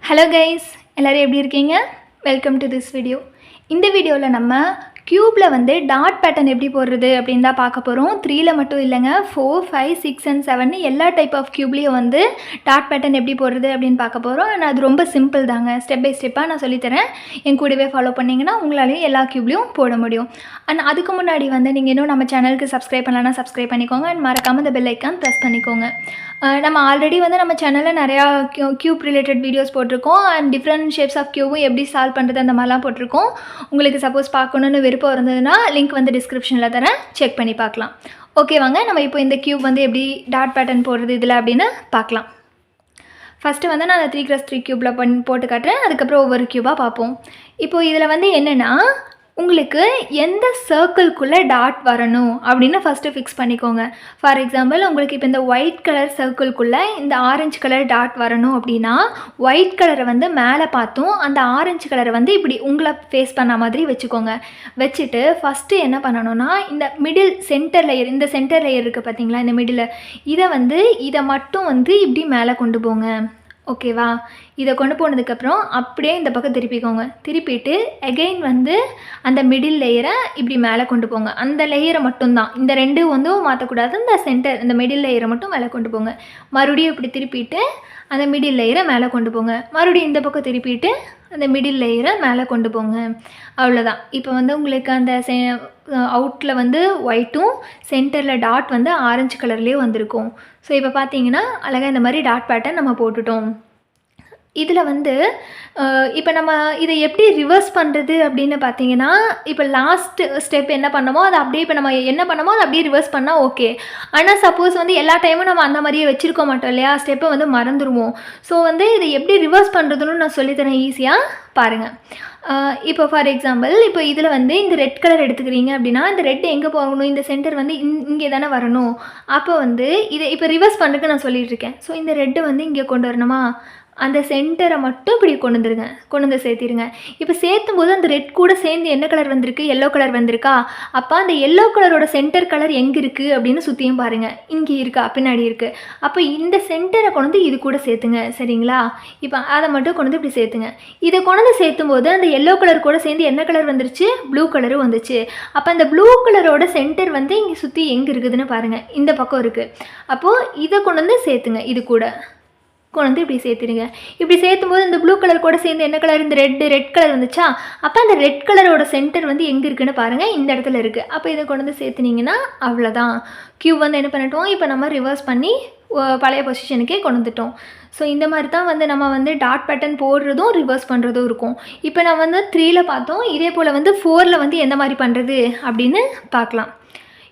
Hello guys, எல்லோரும் எப்படி இருக்கீங்க? Welcome to this video. இந்த வீடியோவில் நம்ம க்யூப்பில் வந்து டாட் பேட்டர்ன் எப்படி போடுறது அப்படின்னு தான் பார்க்க போகிறோம். 3ல் மட்டும் இல்லைங்க, 4, 5, 6 and 7 எல்லா டைப் ஆஃப் க்யூப்லேயும் வந்து டாட் பேட்டர்ன் எப்படி போடுறது அப்படின்னு பார்க்க போகிறோம். ஆனால் அது ரொம்ப சிம்பிள் தாங்க. ஸ்டெப் பை ஸ்டெப்பாக நான் சொல்லித்தரேன். என் கூடவே ஃபாலோ பண்ணிங்கன்னா உங்களாலேயும் எல்லா க்யூப்லேயும் போட முடியும். அண்ட் அதுக்கு முன்னாடி வந்து நீங்கள் இன்னும் நம்ம சேனலுக்கு சப்ஸ்கிரைப் பண்ணலன்னா சப்ஸ்கிரைப் பண்ணிக்கோங்க. அண்ட் மறக்காமல் இந்த பெல் ஐக்கான் ப்ரெஸ் பண்ணிக்கோங்க. நம்ம ஆல்ரெடி வந்து நம்ம சேனலில் நிறையா க்யூப் ரிலேட்டட் வீடியோஸ் போட்டிருக்கோம். அண்ட் டிஃப்ரெண்ட் ஷேப்ஸ் ஆஃப் க்யூபும் எப்படி சால்வ் பண்ணுறது அந்த மாதிரிலாம் போட்டிருக்கோம். உங்களுக்கு சப்போஸ் பார்க்கணுன்னு விருப்பம் இருந்ததுன்னா லிங்க் வந்து டிஸ்கிரிப்ஷனில் தரேன், செக் பண்ணி பார்க்கலாம். ஓகே வாங்க, நம்ம இப்போ இந்த க்யூப் வந்து எப்படி டாட் பேட்டர்ன் போடுறது இதில் அப்படின்னு பார்க்கலாம். ஃபஸ்ட்டு வந்து நான் 3x3 க்யூப்பில் போட்டு காட்டுறேன். அதுக்கப்புறம் ஒவ்வொரு க்யூபாக பார்ப்போம். இப்போது இதில் வந்து என்னென்னா, உங்களுக்கு எந்த சர்க்கிள்குள்ளே டாட் வரணும் அப்படின்னு ஃபஸ்ட்டு ஃபிக்ஸ் பண்ணிக்கோங்க. ஃபார் எக்ஸாம்பிள், உங்களுக்கு இப்போ இந்த ஒயிட் கலர் சர்க்கிள்குள்ளே இந்த ஆரஞ்சு கலர் டாட் வரணும் அப்படின்னா, ஒயிட் கலரை வந்து மேலே பார்த்தும் அந்த ஆரஞ்சு கலரை வந்து இப்படி உங்களை ஃபேஸ் பண்ண மாதிரி வச்சுக்கோங்க. வச்சுட்டு ஃபஸ்ட்டு என்ன பண்ணணும்னா, இந்த மிடில் சென்டர் லேயர், இந்த சென்டர் லேயர் இருக்குது பார்த்தீங்களா, இந்த மிடில், இதை மட்டும் வந்து இப்படி மேலே கொண்டு போங்க. ஓகேவா? இதை கொண்டு போனதுக்கப்புறம் அப்படியே இந்த பக்கம் திருப்பிக்கோங்க. திருப்பிட்டு எகெயின் வந்து அந்த மிடில் லேயரை இப்படி மேலே கொண்டு போங்க. அந்த லேயரை மட்டும்தான், இந்த ரெண்டு வந்து மாற்றக்கூடாது. இந்த சென்டர், இந்த மிடில் லேயரை மட்டும் மேலே கொண்டு போங்க. மறுபடியும் இப்படி திருப்பிட்டு அந்த மிடில் லேயரை மேலே கொண்டு போங்க. மறுபடியும் இந்த பக்கம் திருப்பிட்டு அந்த மிடில் லேயரை மேலே கொண்டு போங்க. அவ்வளோதான். இப்போ வந்து உங்களுக்கு அந்த அவுட்டில் வந்து ஒயிட்டும் சென்டரில் டாட் வந்து ஆரஞ்சு கலர்லேயே வந்திருக்கும். ஸோ இப்போ பார்த்தீங்கன்னா அழகாக இந்த மாதிரி டாட் பேட்டர்ன் நம்ம போட்டுட்டோம். இதில் வந்து இப்போ நம்ம இதை எப்படி ரிவர்ஸ் பண்ணுறது அப்படின்னு பார்த்தீங்கன்னா, இப்போ லாஸ்ட் ஸ்டெப் என்ன பண்ணமோ அதை அப்படியே, இப்போ நம்ம என்ன பண்ணமோ அதை அப்படியே ரிவர்ஸ் பண்ணால் ஓகே. ஆனால் சப்போஸ் வந்து எல்லா டைமும் நம்ம அந்த மாதிரியே வச்சுருக்க மாட்டோம் இல்லையா, ஸ்டெப்பை வந்து மறந்துடுவோம். ஸோ வந்து இதை எப்படி ரிவர்ஸ் பண்ணுறதுன்னு நான் சொல்லித்தரேன், ஈஸியாக பாருங்கள். இப்போ ஃபார் எக்ஸாம்பிள், இப்போ இதில் வந்து இந்த ரெட் கலர் எடுத்துக்கிறீங்க அப்படின்னா, இந்த ரெட் எங்கே போகணும், இந்த சென்டர் வந்து இங்கே தானே வரணும். அப்போ வந்து இதை இப்போ ரிவர்ஸ் பண்ணுறதுக்கு நான் சொல்லிகிட்டு இருக்கேன். ஸோ இந்த ரெட்டு வந்து இங்கே கொண்டு வரணுமா, அந்த சென்டரை மட்டும் இப்படி கொண்டு வந்து சேர்த்திடுங்க. இப்போ சேர்த்தும் போது அந்த ரெட் கூட சேர்ந்து என்ன கலர் வந்திருக்கு, எல்லோ கலர் வந்திருக்கா. அப்போ அந்த எல்லோ கலரோட சென்டர் கலர் எங்கே இருக்குது அப்படின்னு சுற்றியும் பாருங்கள். இங்கே இருக்கா, பின்னாடி இருக்குது. அப்போ இந்த சென்டரை கொண்டு வந்து இது கூட சேர்த்துங்க. சரிங்களா? இப்போ அதை மட்டும் கொண்டு வந்து இப்படி சேர்த்துங்க. இதை கொண்டு வந்து சேர்த்தும் போது அந்த எல்லோ கலர் கூட சேர்ந்து என்ன கலர் வந்துருச்சு, ப்ளூ கலரும் வந்துச்சு. அப்போ அந்த ப்ளூ கலரோட சென்டர் வந்து இங்கே சுற்றி எங்கே இருக்குதுன்னு பாருங்கள், இந்த பக்கம் இருக்குது. அப்போது இதை கொண்டு வந்து சேர்த்துங்க. இது கூட கொண்டு வந்து இப்படி சேர்த்துடுங்க. இப்படி சேர்த்தும் போது இந்த ப்ளூ கலர் கூட சேர்ந்து என்ன கலர், இந்த ரெட் கலர் வந்துச்சா. அப்போ அந்த ரெட் கலரோட சென்டர் வந்து எங்கே இருக்குன்னு பாருங்கள், இந்த இடத்துல இருக்குது. அப்போ இதை கொண்டு வந்து சேர்த்துனீங்கன்னா அவ்வளோதான். க்யூப் வந்து என்ன பண்ணிட்டோம், இப்போ நம்ம ரிவர்ஸ் பண்ணி பழைய பொசிஷனுக்கே கொண்டு வந்துட்டோம். ஸோ இந்த மாதிரி தான் வந்து நம்ம வந்து டாட் பேட்டர்ன் போடுறதும் ரிவர்ஸ் பண்ணுறதும் இருக்கும். இப்போ நம்ம வந்து 3ல் பார்த்தோம். இதே போல் வந்து 4ல் வந்து எந்த மாதிரி பண்ணுறது அப்படின்னு பார்க்கலாம்.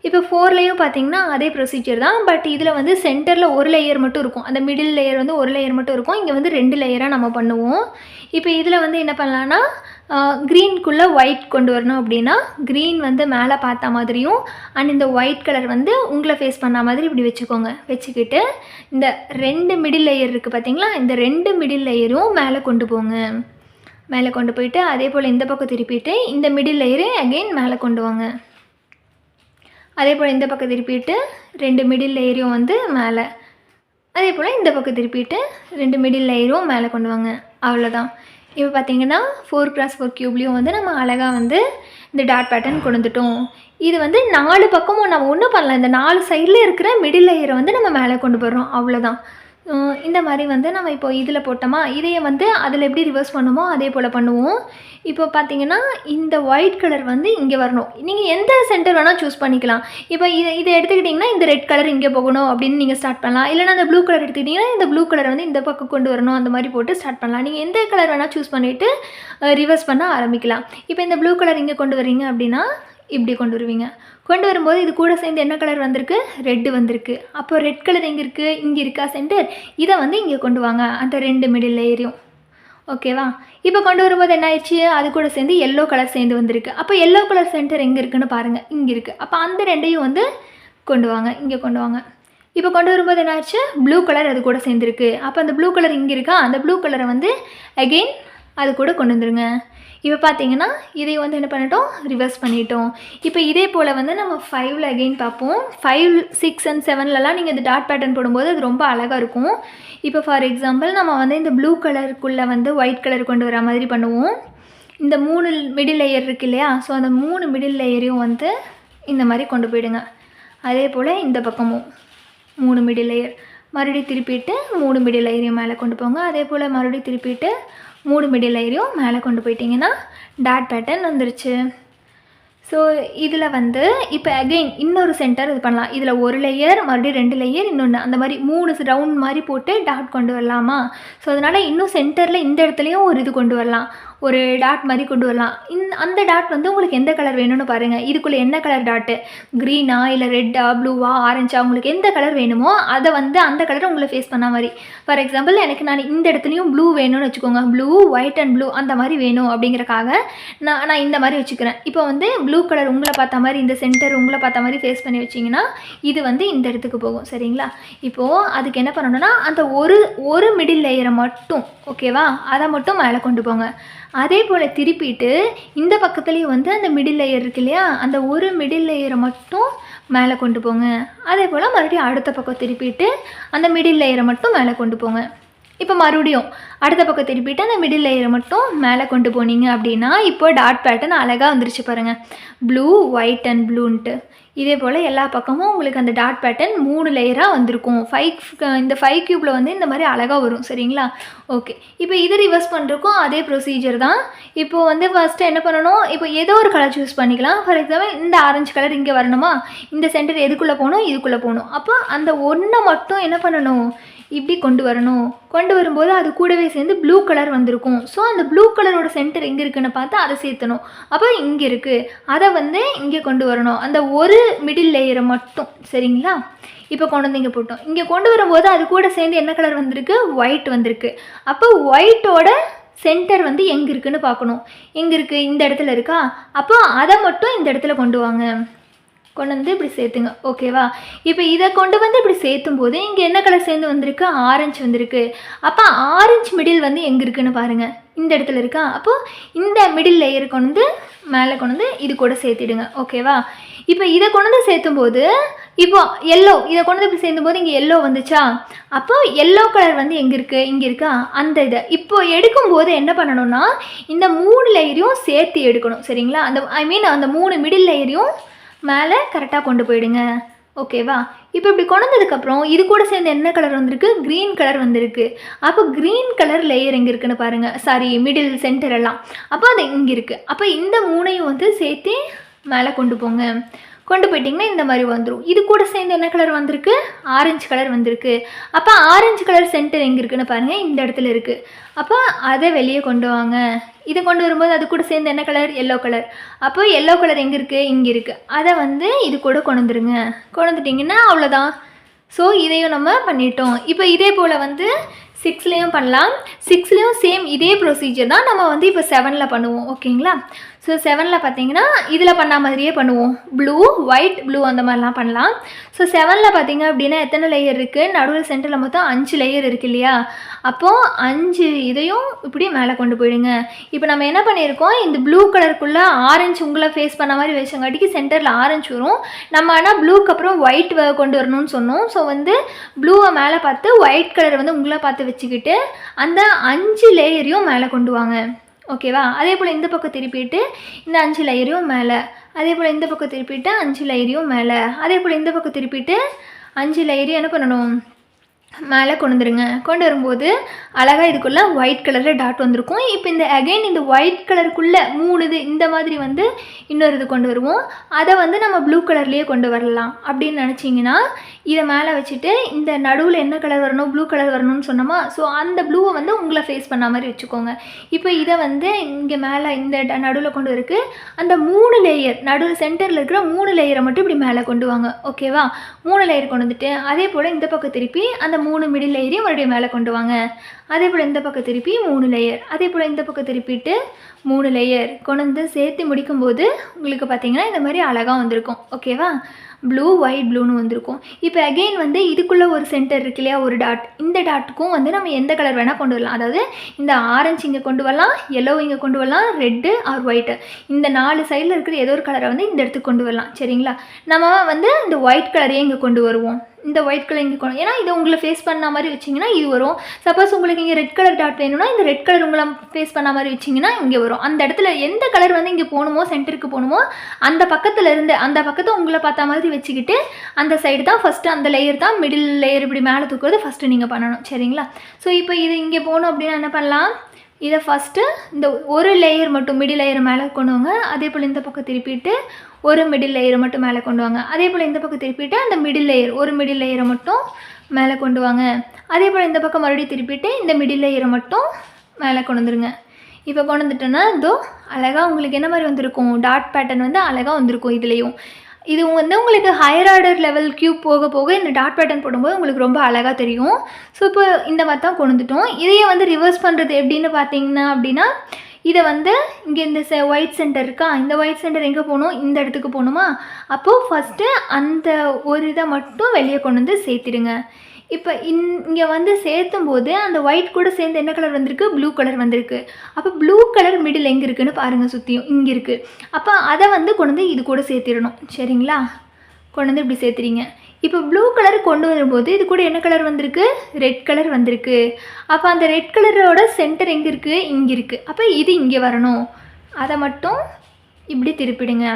இப்போ 4லேயும் பார்த்தீங்கன்னா அதே ப்ரொசீஜர் தான். பட் இதில் வந்து சென்டரில் ஒரு லேயர் மட்டும் இருக்கும். அந்த மிடில் லேயர் வந்து ஒரு லேயர் மட்டும் இருக்கும். இங்கே வந்து 2 லேயராக நம்ம பண்ணுவோம். இப்போ இதில் வந்து என்ன பண்ணலான்னா, க்ரீனுக்குள்ளே ஒயிட் கொண்டு வரணும் அப்படின்னா, க்ரீன் வந்து மேலே பார்த்த மாதிரியும் அண்ட் இந்த ஒயிட் கலர் வந்து உங்களை ஃபேஸ் பண்ண மாதிரி இப்படி வச்சுக்கோங்க. வச்சுக்கிட்டு இந்த 2 மிடில் லேயர் இருக்குது பார்த்தீங்களா, இந்த 2 மிடில் லேயரும் மேலே கொண்டு போங்க. மேலே கொண்டு போயிட்டு அதே போல் இந்த பக்கம் திருப்பிட்டு இந்த மிடில் லேயரு அகெயின் மேலே கொண்டு வாங்க. அதே போல் இந்த பக்கம் திருப்பிட்டு 2 மிடில் லேயரும் வந்து மேலே, அதே போல் இந்த பக்கம் திருப்பிட்டு 2 மிடில் லேயரும் மேலே கொண்டு வாங்க. அவ்வளோதான். இப்போ பார்த்தீங்கன்னா 4x4 க்யூப்லேயும் வந்து நம்ம அழகாக வந்து இந்த டாட் பேட்டர்ன் கொண்டுட்டோம். இது வந்து 4 பக்கமும் நம்ம ஒன்றும் பண்ணலாம். இந்த 4 சைடில் இருக்கிற மிடில் லேயரை வந்து நம்ம மேலே கொண்டு போடுறோம். அவ்வளோதான். இந்த மாதிரி வந்து நம்ம இப்போ இதில் போட்டோமா, இதையே வந்து அதில் எப்படி ரிவர்ஸ் பண்ணுமோ அதே போல் பண்ணுவோம். இப்போ பார்த்தீங்கன்னா இந்த ஒயிட் கலர் வந்து இங்கே வரணும். நீங்கள் எந்த சென்டர் வேணால் சூஸ் பண்ணிக்கலாம். இப்போ இதை எடுத்துக்கிட்டிங்கன்னா இந்த ரெட் கலர் இங்கே போகணும் அப்படின்னு நீங்கள் ஸ்டார்ட் பண்ணலாம். இல்லைனா அந்த ப்ளூ கலர் எடுத்துக்கிட்டிங்கன்னா இந்த ப்ளூ கலர் வந்து இந்த பக்கம் கொண்டு வரணும், அந்த மாதிரி போட்டு ஸ்டார்ட் பண்ணலாம். நீங்கள் எந்த கலர் வேணால் சூஸ் பண்ணிவிட்டு ரிவர்ஸ் பண்ண ஆரம்பிக்கலாம். இப்போ இந்த ப்ளூ கலர் இங்கே கொண்டு வரீங்க அப்படின்னா இப்படி கொண்டு வருவீங்க. கொண்டு வரும்போது இது கூட சேர்ந்து என்ன கலர் வந்திருக்கு, ரெட்டு வந்திருக்கு. அப்போ ரெட் கலர் எங்கே இருக்குது, இங்கே இருக்கா சென்டர். இதை வந்து இங்கே கொண்டு வாங்க, அந்த 2 மிடில் லேயரையும். ஓகேவா? இப்போ கொண்டு வரும்போது என்ன ஆயிடுச்சு, அது கூட சேர்ந்து எல்லோ கலர் சேர்ந்து வந்திருக்கு. அப்போ எல்லோ கலர் சென்டர் எங்கே இருக்குன்னு பாருங்கள், இங்கே இருக்குது. அப்போ அந்த 2ஐயும் வந்து கொண்டு வாங்க, இங்கே கொண்டு வாங்க. இப்போ கொண்டு வரும்போது என்ன ஆச்சு, ப்ளூ கலர் அது கூட சேர்ந்துருக்கு. அப்போ அந்த ப்ளூ கலர் இங்கே இருக்கா, அந்த ப்ளூ கலரை வந்து அகெயின் அது கூட கொண்டு வந்துருங்க. இப்போ பார்த்தீங்கன்னா இதை வந்து என்ன பண்ணிட்டோம், ரிவர்ஸ் பண்ணிட்டோம். இப்போ இதே போல் வந்து நம்ம 5ல் அகெயின் பார்ப்போம். 5, 6 அண்ட் 7லலாம் நீங்கள் இந்த டாட் பேட்டர்ன் போடும்போது அது ரொம்ப அழகாக இருக்கும். இப்போ ஃபார் எக்ஸாம்பிள் நம்ம வந்து இந்த ப்ளூ கலருக்குள்ளே வந்து ஒயிட் கலர் கொண்டு வர மாதிரி பண்ணுவோம். இந்த 3 மிடில் லேயர் இருக்குது இல்லையா, ஸோ அந்த 3 மிடில் லேயரையும் வந்து இந்த மாதிரி கொண்டு போயிடுங்க. அதே போல் இந்த பக்கமும் 3 மிடில் லேயர் மறுபடியும் திருப்பிட்டு 3 மிடில் லேயரையும் மேலே கொண்டு போங்க. அதே போல் மறுபடியும் திருப்பிட்டு 3 மிடில் லேயரையும் மேலே கொண்டு போயிட்டிங்கன்னா டாட் பேட்டர்ன் வந்துருச்சு. ஸோ இதில் வந்து இப்போ அகெயின் இன்னொரு சென்டர் இது பண்ணலாம். இதில் ஒரு லேயர் மறுபடியும் 2 லேயர் இன்னொன்று அந்த மாதிரி 3 ரவுண்ட் மாதிரி போட்டு டாட் கொண்டு வரலாமா. ஸோ அதனால் இன்னும் சென்டரில் இந்த இடத்துலையும் ஒரு இது கொண்டு வரலாம், ஒரு டாட் மாதிரி கொண்டு வரலாம். அந்த டாட் வந்து உங்களுக்கு எந்த கலர் வேணும்னு பாருங்கள். இதுக்குள்ளே என்ன கலர் டாட்டு, க்ரீனா இல்லை ரெட்டா ப்ளூவா ஆரஞ்சா, உங்களுக்கு எந்த கலர் வேணுமோ அதை வந்து அந்த கலரை உங்களை ஃபேஸ் பண்ண மாதிரி. ஃபார் எக்ஸாம்பிள் எனக்கு நான் இந்த இடத்துலையும் ப்ளூ வேணும்னு வச்சுக்கோங்க, ப்ளூ ஒயிட் அண்ட் ப்ளூ அந்த மாதிரி வேணும் அப்படிங்கிறக்காக நான் இந்த மாதிரி வச்சுக்கிறேன். இப்போ வந்து ப்ளூ கலர் உங்களை பார்த்த மாதிரி இந்த சென்டர் உங்களை பார்த்த மாதிரி ஃபேஸ் பண்ணி வச்சிங்கன்னா இது வந்து இந்த இடத்துக்கு போகும். சரிங்களா? இப்போது அதுக்கு என்ன பண்ணணும்னா அந்த ஒரு மிடில் லேயரை மட்டும், ஓகேவா, அதை மட்டும் மேலே கொண்டு போங்க. அதே போல் திருப்பிட்டு இந்த பக்கத்துலேயும் வந்து அந்த மிடில் லேயர் இருக்கு இல்லையா, அந்த ஒரு மிடில் லேயரை மட்டும் மேலே கொண்டு போங்க. அதே போல் மறுபடியும் அடுத்த பக்கம் திருப்பிட்டு அந்த மிடில் லேயரை மட்டும் மேலே கொண்டு போங்க. இப்போ மறுபடியும் அடுத்த பக்கம் திருப்பிட்டு அந்த மிடில் லேயரை மட்டும் மேலே கொண்டு போனீங்க அப்படின்னா இப்போ டாட் பேட்டர்ன் அழகாக வந்துருச்சு பாருங்கள், ப்ளூ ஒயிட் அண்ட் ப்ளூன்ட்டு. இதே போல் எல்லா பக்கமும் உங்களுக்கு அந்த டாட் பேட்டர்ன் 3 லேயராக வந்திருக்கும். இந்த 5 க்யூப்பில் வந்து இந்த மாதிரி அழகாக வரும். சரிங்களா? ஓகே, இப்போ இது ரிவர்ஸ் பண்ணுறக்கும் அதே ப்ரொசீஜர் தான். இப்போது வந்து ஃபஸ்ட்டு என்ன பண்ணணும், இப்போ ஏதோ ஒரு கலர் சூஸ் பண்ணிக்கலாம். ஃபார் எக்ஸாம்பிள் இந்த ஆரஞ்சு கலர் இங்கே வரணுமா, இந்த சென்டர் எதுக்குள்ளே போகணும், இதுக்குள்ளே போகணும். அப்போ அந்த ஒன்றை மட்டும் என்ன பண்ணணும், இப்படி கொண்டு வரணும். கொண்டு வரும்போது அது கூடவே சேர்ந்து ப்ளூ கலர் வந்திருக்கும். ஸோ அந்த ப்ளூ கலரோட சென்டர் எங்கே இருக்குன்னு பார்த்து அதை சேர்த்தணும். அப்போ இங்கே இருக்குது, அதை வந்து இங்கே கொண்டு வரணும், அந்த ஒரு மிடில் லேயரை மட்டும். சரிங்களா? இப்போ கொண்டு வந்து இங்கே போட்டோம். இங்கே கொண்டு வரும்போது அது கூட சேர்ந்து என்ன கலர் வந்திருக்கு, ஒயிட் வந்திருக்கு. அப்போ ஒயிட்டோட சென்டர் வந்து எங்கே இருக்குதுன்னு பார்க்கணும். எங்கே இருக்குது, இந்த இடத்துல இருக்கா, அப்போ அதை மட்டும் இந்த இடத்துல கொண்டு வாங்க. கொண்டு வந்து இப்படி சேர்த்துங்க. ஓகேவா? இப்போ இதை கொண்டு வந்து இப்படி சேர்த்தும் போது இங்கே என்ன கலர் சேர்ந்து வந்திருக்கு, ஆரஞ்சு வந்திருக்கு. அப்போ ஆரஞ்சு மிடில் வந்து எங்கே இருக்குதுன்னு பாருங்கள், இந்த இடத்துல இருக்கா. அப்போது இந்த மிடில் லேயர் கொண்டு வந்து மேலே கொண்டு வந்து இது கூட சேர்த்திடுங்க. ஓகேவா? இப்போ இதை கொண்டு வந்து சேர்த்தும் போது இப்போ எல்லோ, இதை கொண்டு வந்து இப்படி சேர்த்தும் போது இங்கே எல்லோ வந்துச்சா, அப்போ எல்லோ கலர் வந்து எங்கே இருக்குது, இங்கே இருக்கா, அந்த இதை இப்போ எடுக்கும்போது என்ன பண்ணணும்னா இந்த 3 லேயரையும் சேர்த்து எடுக்கணும். சரிங்களா? அந்த 3 மிடில் லேயரையும் மேலே கரெக்டாக கொண்டு போயிடுங்க. ஓகேவா? இப்போ இப்படி கொண்டு வந்ததுக்கப்புறம் இது கூட சேர்ந்து என்ன கலர் வந்திருக்கு, க்ரீன் கலர் வந்திருக்கு. அப்போ க்ரீன் கலர் லேயர் எங்கே இருக்குன்னு பாருங்கள், சாரி மிடில் சென்டர் எல்லாம். அப்போ அது இங்கே இருக்குது. அப்போ இந்த 3ஐயும் வந்து சேர்த்து மேலே கொண்டு போங்க. கொண்டு போயிட்டிங்கன்னா இந்த மாதிரி வந்துடும். இது கூட சேர்ந்து என்ன கலர் வந்திருக்கு, ஆரஞ்சு கலர் வந்திருக்கு. அப்போ ஆரஞ்சு கலர் சென்டர் எங்கே இருக்குன்னு பாருங்கள், இந்த இடத்துல இருக்குது. அப்போ அதை வெளியே கொண்டு வாங்க. இதை கொண்டு வரும்போது அது கூட சேர்ந்து என்ன கலர், எல்லோ கலர். அப்போ எல்லோ கலர் எங்கே இருக்குது, இங்கே இருக்குது. அதை வந்து இது கூட கொண்டு வந்துடுங்க. கொண்டு வந்துட்டிங்கன்னா அவ்வளோதான். ஸோ இதையும் நம்ம பண்ணிட்டோம். இப்போ இதே போல் வந்து 6லேயும் பண்ணலாம். 6லேயும் சேம் இதே ப்ரொசீஜர் தான் நம்ம வந்து இப்போ 7ல் பண்ணுவோம். ஓகேங்களா? ஸோ 7ல் பார்த்தீங்கன்னா இதில் பண்ண மாதிரியே பண்ணுவோம். ப்ளூ ஒயிட் ப்ளூ அந்த மாதிரிலாம் பண்ணலாம். ஸோ 7ல் பார்த்தீங்க அப்படின்னா எத்தனை லேயர் இருக்குது, நடுவில் சென்டரில் மொத்தம் 5 லேயர் இருக்குது இல்லையா. அப்போது 5 இதையும் இப்படி மேலே கொண்டு போயிடுங்க. இப்போ நம்ம என்ன பண்ணியிருக்கோம், இந்த ப்ளூ கலருக்குள்ளே ஆரஞ்சு உங்களை ஃபேஸ் பண்ண மாதிரி வச்சங்காட்டிக்கு சென்டரில் ஆரஞ்சு வரும். நம்ம ஆனால் ப்ளூக்கு அப்புறம் ஒயிட் கொண்டு வரணும்னு சொன்னோம். ஸோ வந்து ப்ளூவை மேலே பார்த்து ஒயிட் கலர் வந்து உங்களை பார்த்து வச்சுக்கிட்டு அந்த 5 லேயரையும் மேலே கொண்டு வாங்க. ஓகேவா? அதே போல் இந்த பக்கம் திருப்பிட்டு இந்த 5 லேயரையும் மேலே, அதே போல் இந்த பக்கம் திருப்பிட்டு 5 லேயரையும் மேலே, அதே போல் இந்த பக்கம் திருப்பிட்டு 5 லேயரையும் என்ன பண்ணணும், மேலே கொண்டு வந்துடுங்க. கொண்டு வரும்போது அழகாக இதுக்குள்ளே ஒயிட் கலரில் டாட் வந்திருக்கும். இப்போ இந்த அகைன் இந்த ஒயிட் கலருக்குள்ளே 3 இது இந்த மாதிரி வந்து இன்னொரு இது கொண்டு வருவோம். அதை வந்து நம்ம ப்ளூ கலர்லேயே கொண்டு வரலாம் அப்படின்னு நினச்சிங்கன்னா இதை மேலே வச்சுட்டு இந்த நடுவில் என்ன கலர் வரணும், ப்ளூ கலர் வரணும்னு சொன்னோமா. ஸோ அந்த ப்ளூவை வந்து உங்களை ஃபேஸ் பண்ண மாதிரி வச்சுக்கோங்க. இப்போ இதை வந்து இங்கே மேலே இந்த நடுவில் கொண்டு இருக்கு அந்த 3 லேயர் நடுவில் சென்டரில் இருக்கிற 3 லேயரை மட்டும் இப்படி மேலே கொண்டு வாங்க. ஓகேவா? 3 லேயர் கொண்டு வந்துட்டு அதே போல் இந்த பக்கம் திருப்பி அந்த 3 மிடில் லேயரையும் மறுபடியும் மேலே கொண்டு வாங்க. அதே போல் இந்த பக்கம் திருப்பி 3 லேயர், அதே போல் இந்த பக்கம் திருப்பிட்டு 3 லேயர் கொண்டு வந்து சேர்த்து முடிக்கும்போது உங்களுக்கு பார்த்தீங்கன்னா இந்த மாதிரி அழகாக வந்திருக்கும். ஓகேவா? ப்ளூ ஒயிட் ப்ளூன்னு வந்திருக்கும். இப்போ அகெயின் வந்து இதுக்குள்ளே ஒரு சென்டர் இருக்கு இல்லையா, ஒரு டாட். இந்த டாட்டுக்கும் வந்து நம்ம எந்த கலர் வேணால் கொண்டு வரலாம். அதாவது இந்த ஆரஞ்சு இங்கே கொண்டு வரலாம், எல்லோ இங்கே கொண்டு வரலாம், ரெட்டு ஆர் ஒயிட்டு. இந்த 4 சைடில் இருக்கிற ஏதோ ஒரு கலரை வந்து இந்த இடத்துக்கு கொண்டு வரலாம். சரிங்களா? நம்ம வந்து இந்த ஒயிட் கலரையே இங்கே கொண்டு வருவோம். இந்த ஒயிட் கலர் இங்கே கொண்டு, ஏன்னா இதை உங்களை ஃபேஸ் பண்ண மாதிரி வச்சிங்கன்னா இது வரும். சப்போஸ் உங்களுக்கு இங்கே ரெட் கலர் டாட் வேணும்னா இந்த ரெட் கலர் உங்களை ஃபேஸ் பண்ண மாதிரி வச்சிங்கன்னா இங்கே வரும். அந்த இடத்துல எந்த கலர் வந்து இங்கே போகணுமோ, சென்டருக்கு போகணுமோ, அந்த பக்கத்தில் இருந்து அந்த பக்கத்தை உங்களை பார்த்த மாதிரி வச்சுக்கிட்டு அந்த சைடு தான் ஃபஸ்ட்டு, அந்த லேயர் தான் மிடில் லேயர் இப்படி மேலே தூக்குறது ஃபஸ்ட்டு நீங்கள் பண்ணணும். சரிங்களா? ஸோ இப்போ இது இங்கே போகணும் அப்படின்னா என்ன பண்ணலாம், இதை ஃபஸ்ட்டு இந்த ஒரு லேயர் மட்டும் மிடில் லேயர் மேலே கொண்டு வாங்க. அதே போல் இந்த பக்கம் திருப்பிட்டு ஒரு மிடில் லேயரை மட்டும் மேலே கொண்டு வாங்க. அதே போல் இந்த பக்கம் திருப்பிட்டு அந்த மிடில் லேயர் ஒரு மிடில் லேயரை மட்டும் மேலே கொண்டு வாங்க. அதே போல் இந்த பக்கம் மறுபடியும் திருப்பிட்டு இந்த மிடில் லேயரை மட்டும் மேலே கொண்டு வந்துருங்க. இப்போ கொண்டு வந்துட்டோன்னா இதோ அழகாக உங்களுக்கு என்ன மாதிரி வந்திருக்கும், டாட் பேட்டர்ன் வந்து அழகாக வந்திருக்கும். இதுலேயும் இது வந்து உங்களுக்கு ஹையர் ஆர்டர் லெவல் க்யூப் போக போக இந்த டாட் பேட்டர்ன் போடும்போது உங்களுக்கு ரொம்ப அழகாக தெரியும். ஸோ இப்போ இந்த மாதிரி தான் கொண்டு வந்துட்டோம். இதையே வந்து ரிவர்ஸ் பண்ணுறது எப்படின்னு பார்த்தீங்கன்னா அப்படின்னா, இதை வந்து இங்கே இந்த ஒயிட் சென்டர் இருக்கா, இந்த ஒயிட் சென்டர் எங்கே போகணும், இந்த இடத்துக்கு போகணுமா. அப்போது ஃபஸ்ட்டு அந்த ஒரு இதை மட்டும் வெளியே கொண்டு வந்து சேர்த்திடுங்க. இப்போ இங்கே வந்து சேர்த்தும் போது அந்த ஒயிட் கூட சேர்ந்து என்ன கலர் வந்திருக்கு, ப்ளூ கலர் வந்திருக்கு. அப்போ ப்ளூ கலர் மிடில் எங்கே இருக்குதுன்னு பாருங்கள், சுற்றியும் இங்கே இருக்குது. அப்போ அதை வந்து கொண்டு வந்து இது கூட சேர்த்திடணும். சரிங்களா? கொண்டு வந்து இப்படி சேர்த்துறீங்க. இப்போ ப்ளூ கலர் கொண்டு வரும்போது இது கூட என்ன கலர் வந்திருக்கு, ரெட் கலர் வந்திருக்கு. அப்போ அந்த ரெட் கலரோட சென்டர் எங்கே இருக்குது, இங்கே இருக்குது. அப்போ இது இங்கே வரணும். அதை மட்டும் இப்படி திருப்பிடுங்க.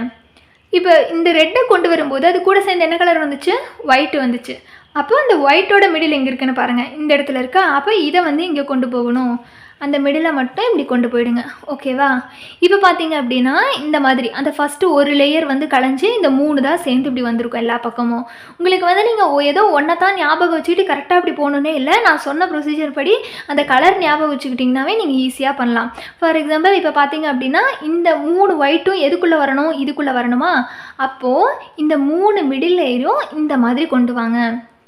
இப்போ இந்த ரெட்டை கொண்டு வரும்போது அது கூட சேர்ந்து என்ன கலர் வந்துச்சு, ஒயிட்டு வந்துச்சு. அப்போ அந்த ஒயிட்டோட மிடில் எங்கே இருக்குன்னு பாருங்கள், இந்த இடத்துல இருக்கா. அப்போ இதை வந்து இங்கே கொண்டு போகணும். அந்த மிடிலை மட்டும் இப்படி கொண்டு போயிடுங்க. ஓகேவா? இப்போ பார்த்தீங்க அப்படின்னா இந்த மாதிரி அந்த ஃபஸ்ட்டு ஒரு லேயர் வந்து கலைஞ்சி இந்த 3 தான் சேர்ந்து இப்படி வந்திருக்கும் எல்லா பக்கமும். உங்களுக்கு வந்து நீங்கள் ஏதோ ஒன்றை தான் ஞாபகம் வச்சுக்கிட்டு கரெக்டாக அப்படி போகணுன்னே இல்லை. நான் சொன்ன ப்ரொசீஜர் படி அந்த கலர் ஞாபகம் வச்சுக்கிட்டிங்கனாவே நீங்கள் ஈஸியாக பண்ணலாம். ஃபார் எக்ஸாம்பிள் இப்போ பார்த்தீங்க அப்படின்னா இந்த 3 ஒயிட்டும் எதுக்குள்ளே வரணும், இதுக்குள்ளே வரணுமா. அப்போது இந்த 3 மிடில் லேயரும் இந்த மாதிரி கொண்டு வாங்க.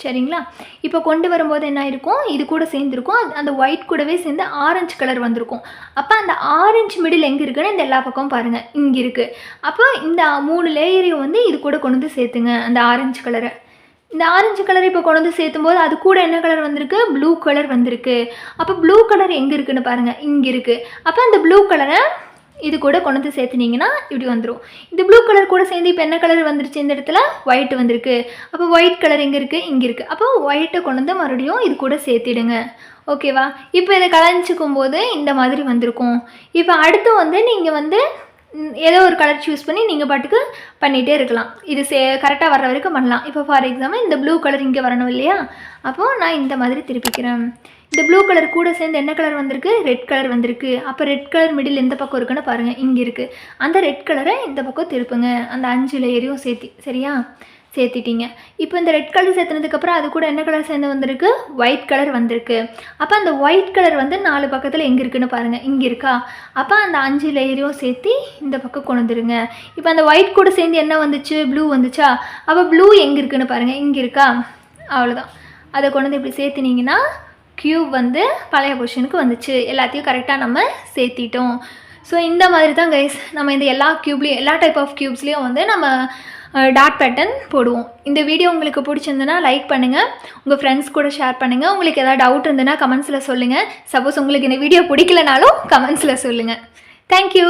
சரிங்களா? இப்போ கொண்டு வரும்போது என்ன ஆயிருக்கும், இது கூட சேர்ந்துருக்கும், அந்த ஒயிட் கூடவே சேர்ந்து ஆரஞ்சு கலர் வந்திருக்கும். அப்போ அந்த ஆரஞ்சு மிடில் எங்கே இருக்குன்னு இந்த எல்லா பக்கமும் பாருங்கள், இங்கே இருக்குது. அப்போ இந்த 3 லேயரையும் வந்து இது கூட கொண்டு வந்து சேர்த்துங்க. அந்த ஆரஞ்சு கலரை, இந்த ஆரஞ்சு கலரை இப்போ கொண்டு வந்து சேர்த்தும் போது அது கூட என்ன கலர் வந்திருக்கு, ப்ளூ கலர் வந்திருக்கு. அப்போ ப்ளூ கலர் எங்கே இருக்குன்னு பாருங்கள், இங்கே இருக்குது. அப்போ அந்த ப்ளூ கலரை இது கூட கொண்டு வந்து சேர்த்துனீங்கன்னா இப்படி வந்துடும். இந்த ப்ளூ கலர் கூட சேர்ந்து இப்போ என்ன கலர் வந்துருச்சு, இந்த இடத்துல ஒயிட் வந்திருக்கு. அப்போ ஒயிட் கலர் எங்கே இருக்குது, இங்கே இருக்குது. அப்போ ஒயிட்டை கொண்டு வந்து மறுபடியும் இது கூட சேர்த்திடுங்க. ஓகேவா? இப்போ இதை கலஞ்சிக்கும் போது இந்த மாதிரி வந்திருக்கும். இப்போ அடுத்து வந்து நீங்கள் வந்து ஏதோ ஒரு கலர் சூஸ் பண்ணி நீங்கள் பாட்டுக்கு பண்ணிகிட்டே இருக்கலாம். இது கரெக்டாக வர்ற வரைக்கும் பண்ணலாம். இப்போ ஃபார் எக்ஸாம்பிள் இந்த ப்ளூ கலர் இங்கே வரணும் இல்லையா. அப்போது நான் இந்த மாதிரி திருப்பிக்கிறேன். இந்த ப்ளூ கலர் கூட சேர்ந்து என்ன கலர் வந்திருக்கு, ரெட் கலர் வந்திருக்கு. அப்போ ரெட் கலர் மிடில் எந்த பக்கம் இருக்குன்னு பாருங்கள், இங்கே இருக்குது. அந்த ரெட் கலரை இந்த பக்கம் திருப்புங்க. அந்த 5 லேயரையும் சேர்த்தி, சரியா, சேர்த்திட்டீங்க. இப்போ இந்த ரெட் கலர் சேர்த்துனதுக்கப்புறம் அது கூட என்ன கலர் சேர்ந்து வந்திருக்கு, ஒயிட் கலர் வந்திருக்கு. அப்போ அந்த ஒயிட் கலர் வந்து 4 பக்கத்தில் எங்கே இருக்குன்னு பாருங்கள், இங்கே இருக்கா. அப்போ அந்த 5 லேயரையும் சேர்த்தி இந்த பக்கம் கொண்டு வந்துருங்க. இப்போ அந்த ஒயிட் கூட சேர்ந்து என்ன வந்துச்சு, ப்ளூ வந்துச்சா. அப்போ ப்ளூ எங்கே இருக்குன்னு பாருங்கள், இங்கே இருக்கா. அவ்வளோதான். அதை கொண்டு வந்து இப்படி சேர்த்துனீங்கன்னா க்யூப் வந்து பழைய பொசிஷனுக்கு வந்துச்சு. எல்லாத்தையும் கரெக்டாக நம்ம சேர்த்திட்டோம். ஸோ இந்த மாதிரி தான் கைஸ் நம்ம இந்த எல்லா க்யூப்லேயும் எல்லா டைப் ஆஃப் க்யூப்ஸ்லேயும் வந்து நம்ம டாட் பேட்டர்ன் போடுவோம். இந்த வீடியோ உங்களுக்கு பிடிச்சிருந்துன்னா லைக் பண்ணுங்கள், உங்கள் ஃப்ரெண்ட்ஸ் கூட ஷேர் பண்ணுங்கள். உங்களுக்கு எதாவது டவுட் இருந்ததுன்னா கமெண்ட்ஸில் சொல்லுங்கள். சப்போஸ் உங்களுக்கு இந்த வீடியோ பிடிக்கலனாலும் கமெண்ட்ஸில் சொல்லுங்கள். தேங்க்யூ.